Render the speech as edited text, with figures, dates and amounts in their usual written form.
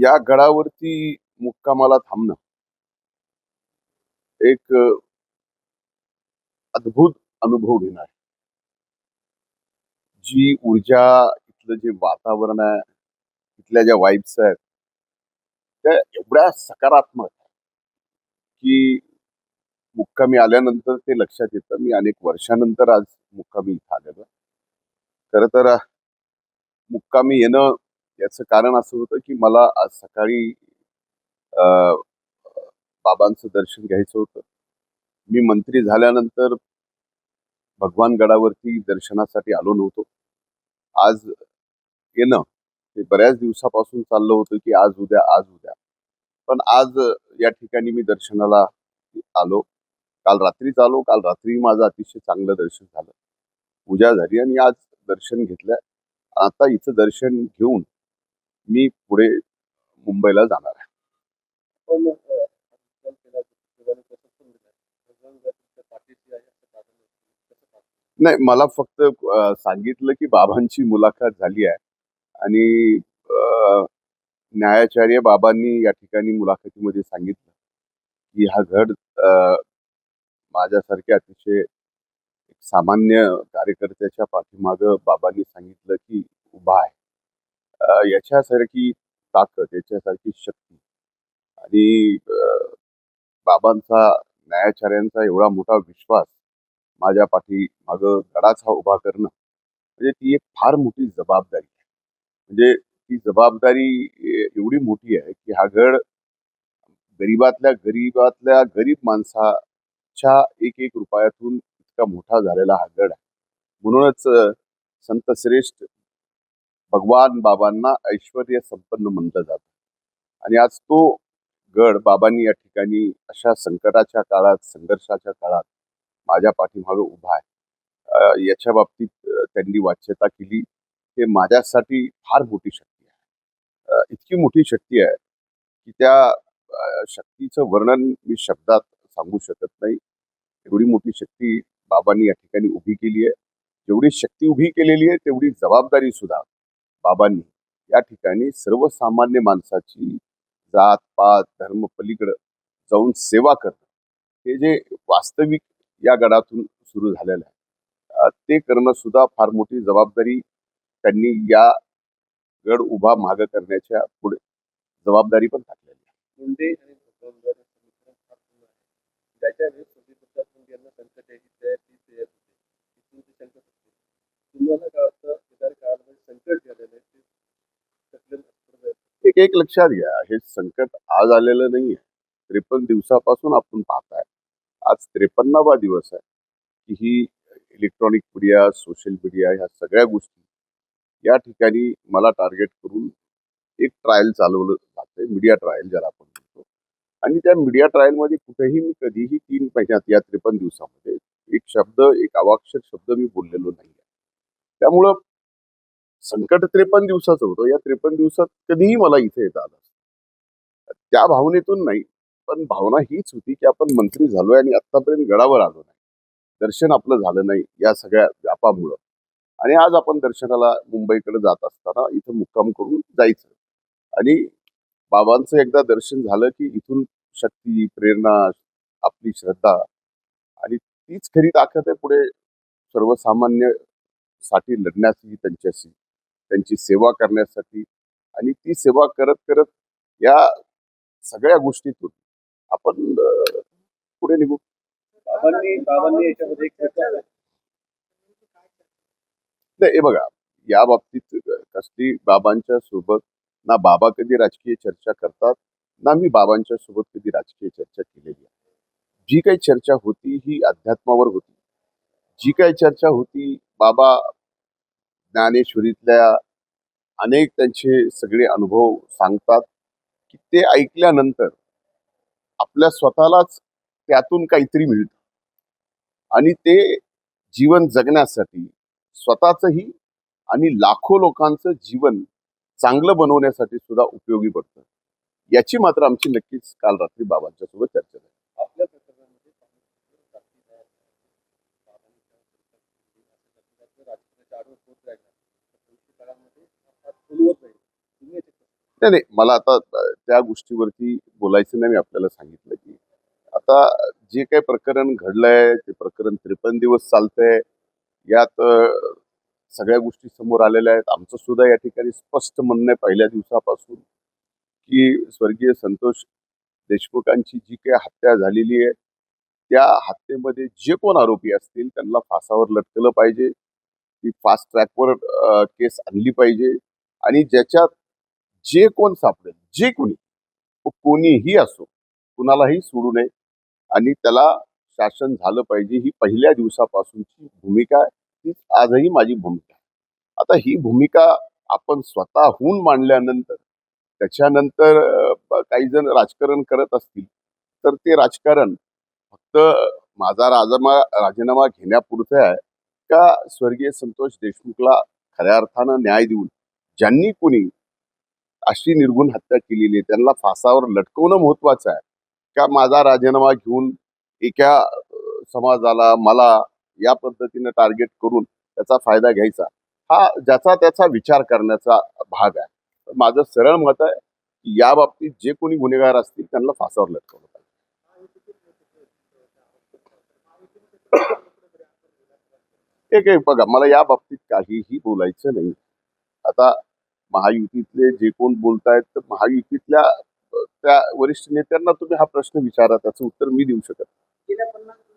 या गडावरती मुक्कामाला थांबणं एक अद्भुत अनुभव घेणं आहे. जी ऊर्जा, इथलं जे वातावरण आहे, इथल्या ज्या वाइब्स आहेत, त्या एवढ्या सकारात्मक आहेत, की मुक्कामी आल्यानंतर ते लक्षात येतं. मी अनेक वर्षानंतर आज मुक्कामी इथं आलेलो. खरं तर मुक्कामी येणं याचं कारण असं होतं, की मला आज सकाळी अ, बाबांचं दर्शन घ्यायचं होतं. मी मंत्री झाल्यानंतर भगवान गडावरती दर्शनासाठी आलो नव्हतो. आज येणं ते बऱ्याच दिवसापासून चाललं होतं, की आज उद्या, आज उद्या. पण आज या ठिकाणी मी दर्शनाला आलो. काल रात्रीच आलो. काल रात्री माझं अतिशय चांगलं दर्शन झालं. पूजा झाली आणि आज दर्शन घेतलं. आता इथं दर्शन घेऊन मी पुढे मुंबईला जाणार आहे. पण नाही, मला फक्त सांगितलं, की बाबांची मुलाखत झाली आहे आणि न्यायाचार्य बाबांनी या ठिकाणी मुलाखतीमध्ये सांगितलं, की हा गड माझ्यासारख्या अतिशय एक सामान्य कार्यकर्त्याच्या पाठीमागं बाबांनी सांगितलं, की उभा आहे. याच्यासारखी ताकद, याच्यासारखी शक्ती आणि बाबांचा, न्यायाचार्यांचा एवढा मोठा विश्वास माझ्या पाठीमागं गडाचा उभा करणं, म्हणजे ती एक फार मोठी जबाबदारी आहे. म्हणजे ती जबाबदारी एवढी मोठी आहे, की हा गड गरीबातल्या गरीब माणसाच्या एक रुपयातून इतका मोठा झालेला हा गड आहे. म्हणूनच संत श्रेष्ठ भगवान बाबांना ऐश्वर्य संपन्न म्हटलं जातं. आणि आज तो गड बाबांनी या ठिकाणी अशा संकटाच्या काळात, संघर्षाच्या काळात माझ्या पाठीमागे उभा आहे. याच्या बाबतीत त्यांनी वाच्यता केली. ते माझ्यासाठी फार मोठी शक्ती आहे. इतकी मोठी शक्ती आहे, की त्या शक्तीचं वर्णन मी शब्दात सांगू शकत नाही. एवढी मोठी शक्ती बाबांनी या ठिकाणी उभी केली आहे. जेवढी शक्ती उभी केलेली आहे, तेवढी जबाबदारी सुद्धा बाबांनी या ठिकाणी सर्वसामान्य माणसाची जात-पात, धर्म पलीकडं जाऊन सेवा करणं, हे जे वास्तविक या गडातून सुरू झालेलं आहे, ते करणं सुद्धा फार मोठी जबाबदारी त्यांनी या गड उभा मागं करण्याच्या पुढे जबाबदारी पण टाकलेली आहे. मुंडे आणि भगवान ज्याच्या वेळेस यांना संकट यायची तयार ती तयार होते. इथून ते संकट होते. तुम्हाला काय वाटतं, येणाऱ्या काळामध्ये संकट झालेलं आहे ते एक एक लक्षात घ्या, हे संकट आज आलेलं नाहीये. 53 दिवसापासून आपण पाहताय. आज 53वा दिवस आहे, की ही इलेक्ट्रॉनिक मीडिया, सोशल मीडिया ह्या सगळ्या गोष्टी या ठिकाणी मला टार्गेट करून एक ट्रायल चालवलं जातंय. मीडिया ट्रायल ज्याला आपण म्हणतो. आणि त्या मीडिया ट्रायलमध्ये कुठेही मी कधीही 3 महिन्यात या 53 दिवसामध्ये एक शब्द, एक अवाक्षर शब्द मी बोललेलो नाहीये. त्यामुळं संकट 53 दिवसाचं होतं. या 53 दिवसात कधीही मला इथे येता आलं. त्या भावनेतून नाही, पण भावना हीच होती, की आपण मंत्री झालोय आणि आत्तापर्यंत गडावर आलो नाही. दर्शन आपलं झालं नाही या सगळ्या व्यापामुळं. आणि आज आपण दर्शनाला मुंबईकडे जात असताना इथं मुक्काम करून जायचं. आणि बाबांचं एकदा दर्शन झालं, की इथून शक्ती, प्रेरणा, आपली श्रद्धा आणि तीच खरी ताकद आहे पुढे सर्वसामान्य साठी लढण्याची, त्यांच्याशी त्यांची सेवा करण्यासाठी. आणि ती सेवा करत करत या सगळ्या गोष्टीतून आपण पुढे निघू. बाबांनी याच्यामध्ये नाही, हे बघा, या बाबतीत कसली बाबांच्या सोबत ना बाबा कधी राजकीय चर्चा करतात, ना मी बाबांच्या सोबत कधी राजकीय चर्चा केलेली आहे. जी काही चर्चा होती ही अध्यात्मावर होती. जी काही चर्चा होती, बाबा ज्ञानेश्वरीतल्या अनेक त्यांचे सगळे अनुभव सांगतात, की ते ऐकल्यानंतर आपल्या स्वतःलाच त्यातून काहीतरी मिळतं. आणि ते जीवन जगण्यासाठी स्वतःचंही आणि लाखो लोकांचं जीवन चांगलं बनवण्यासाठी सुद्धा उपयोगी पडतं. याची मात्र आमची नक्कीच काल रात्री बाबांच्या सोबत चर्चा झाली. आपल्या प्रकरणामध्ये नाही नाही, मला आता त्या गोष्टीवरती बोलायचं नाही. मी आपल्याला सांगितलं की आता जे काही प्रकरण घडलंय ते प्रकरण 53 दिवस चालतंय. यात सगळ्या गोष्टी समोर आलेल्या आहेत. आमचं सुद्धा या ठिकाणी स्पष्ट म्हणणं आहे पहिल्या दिवसापासून, की स्वर्गीय संतोष देशमुखांची जी काही हत्या झालेली आहे, त्या हत्येमध्ये जे कोण आरोपी असतील त्यांना फासावर लटकलं पाहिजे. ती फास्ट ट्रॅकवर केस आणली पाहिजे आणि ज्याच्यात जे कोण सापडेल, जे कोणी, तो कोणीही असो, कुणालाही सोडू नये आणि त्याला शासन झालं पाहिजे. ही पहिल्या दिवसापासूनची भूमिका आहे. तीच आजही माझी भूमिका आहे. आता ही भूमिका आपण स्वतःहून मांडल्यानंतर त्याच्यानंतर काही जण राजकारण करत असतील, तर ते राजकारण फक्त माझा राजीनामा घेण्यापुरतं आहे का स्वर्गीय संतोष देशमुखला खऱ्या अर्थानं न्याय देऊन ज्यांनी कोणी अशी निर्घृण हत्या केलेली आहे त्यांना फासावर लटकवणं महत्वाचं आहे का माझा राजीनामा घेऊन एका समाजाला मला या पद्धतीनं टार्गेट करून त्याचा फायदा घ्यायचा, हा ज्याचा त्याचा विचार करण्याचा भाग आहे. तर माझं सरळ मत आहे की या बाबतीत जे कोणी गुन्हेगार असतील त्यांना फासावर लटकवलं पाहिजे. एक एक बघा, मला या बाबतीत काहीही बोलायचं नाही. आता महायुतीतले जे कोण बोलतायत तर महायुतीतल्या त्या वरिष्ठ नेत्यांना तुम्ही हा प्रश्न विचारा, त्याचं उत्तर मी देऊ शकत नाही.